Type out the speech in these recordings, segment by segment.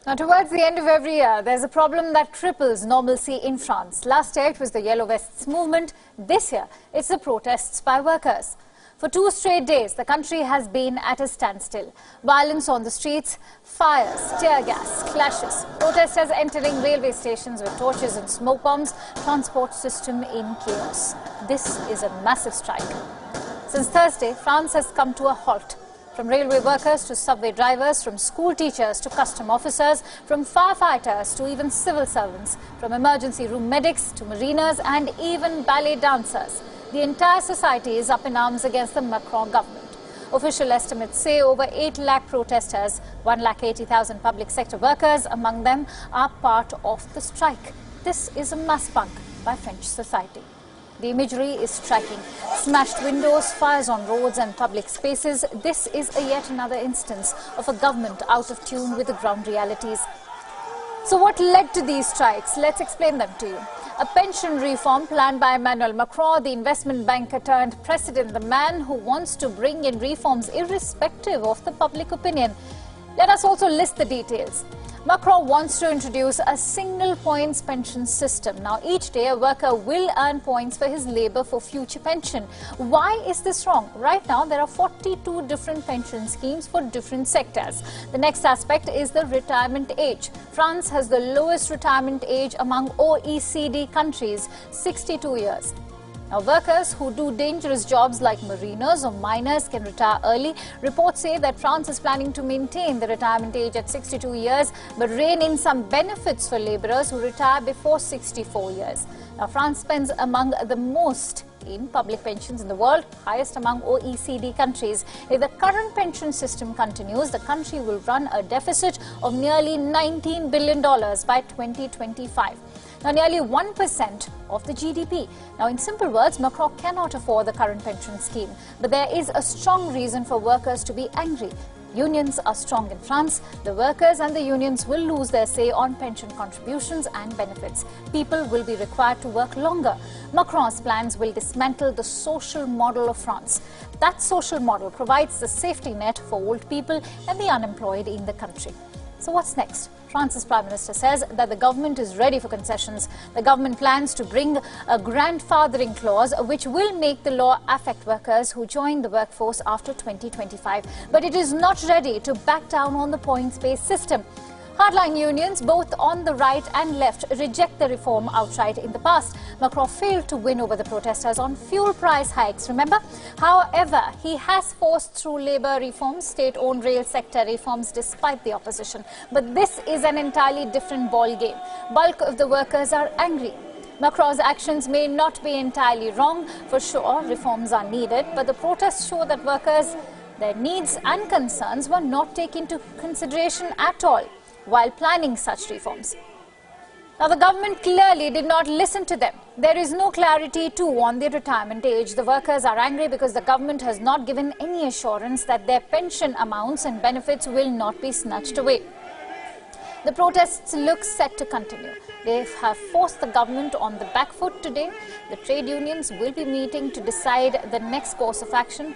Now, towards the end of every year, there's a problem that cripples normalcy in France. Last year, it was the Yellow Vests movement. This year, it's the protests by workers. For 2 straight days, the country has been at a standstill. Violence on the streets, fires, tear gas, clashes, protesters entering railway stations with torches and smoke bombs, transport system in chaos. This is a massive strike. Since Thursday, France has come to a halt. From railway workers to subway drivers, from school teachers to custom officers, from firefighters to even civil servants, from emergency room medics to mariners and even ballet dancers. The entire society is up in arms against the Macron government. Official estimates say over 8 lakh protesters, 1,80,000 public sector workers among them, are part of the strike. This is a mass punk by French society. The imagery is striking. Smashed windows, fires on roads and public spaces. This is yet another instance of a government out of tune with the ground realities. So what led to these strikes? Let's explain them to you. A pension reform planned by Emmanuel Macron, the investment banker turned president, the man who wants to bring in reforms irrespective of the public opinion. Let us also list the details. Macron wants to introduce a single points pension system. Now, each day a worker will earn points for his labour for future pension. Why is this wrong? Right now, there are 42 different pension schemes for different sectors. The next aspect is the retirement age. France has the lowest retirement age among OECD countries, 62 years. Now, workers who do dangerous jobs like mariners or miners can retire early. Reports say that France is planning to maintain the retirement age at 62 years, but rein in some benefits for labourers who retire before 64 years. Now, France spends among the most in public pensions in the world, highest among OECD countries. If the current pension system continues, the country will run a deficit of nearly $19 billion by 2025. Now, nearly 1% of the GDP. Now, in simple words, Macron cannot afford the current pension scheme. But there is a strong reason for workers to be angry. Unions are strong in France. The workers and the unions will lose their say on pension contributions and benefits. People will be required to work longer. Macron's plans will dismantle the social model of France. That social model provides the safety net for old people and the unemployed in the country. So what's next? France's Prime Minister says that the government is ready for concessions. The government plans to bring a grandfathering clause which will make the law affect workers who join the workforce after 2025. But it is not ready to back down on the points-based system. Hardline unions, both on the right and left, reject the reform outright in the past. Macron failed to win over the protesters on fuel price hikes, remember? However, he has forced through labour reforms, state-owned rail sector reforms despite the opposition. But this is an entirely different ballgame. Bulk of the workers are angry. Macron's actions may not be entirely wrong. For sure, reforms are needed, but the protests show that workers, their needs and concerns were not taken into consideration at all while planning such reforms. Now, the government clearly did not listen to them. There is no clarity too on the retirement age. The workers are angry because the government has not given any assurance that their pension amounts and benefits will not be snatched away. The protests look set to continue. They have forced the government on the back foot today. The trade unions will be meeting to decide the next course of action.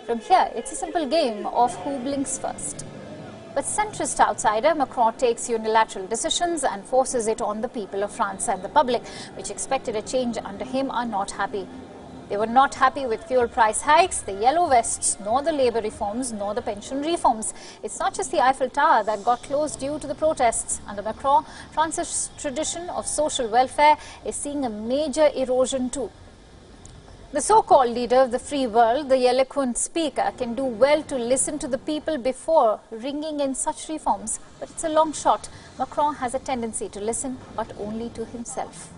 From here, it's a simple game of who blinks first. But centrist outsider Macron takes unilateral decisions and forces it on the people of France, and the public, which expected a change under him, are not happy. They were not happy with fuel price hikes, the Yellow Vests, nor the labour reforms, nor the pension reforms. It's not just the Eiffel Tower that got closed due to the protests. Under Macron, France's tradition of social welfare is seeing a major erosion too. The so-called leader of the free world, the eloquent speaker, can do well to listen to the people before ringing in such reforms. But it's a long shot. Macron has a tendency to listen, but only to himself.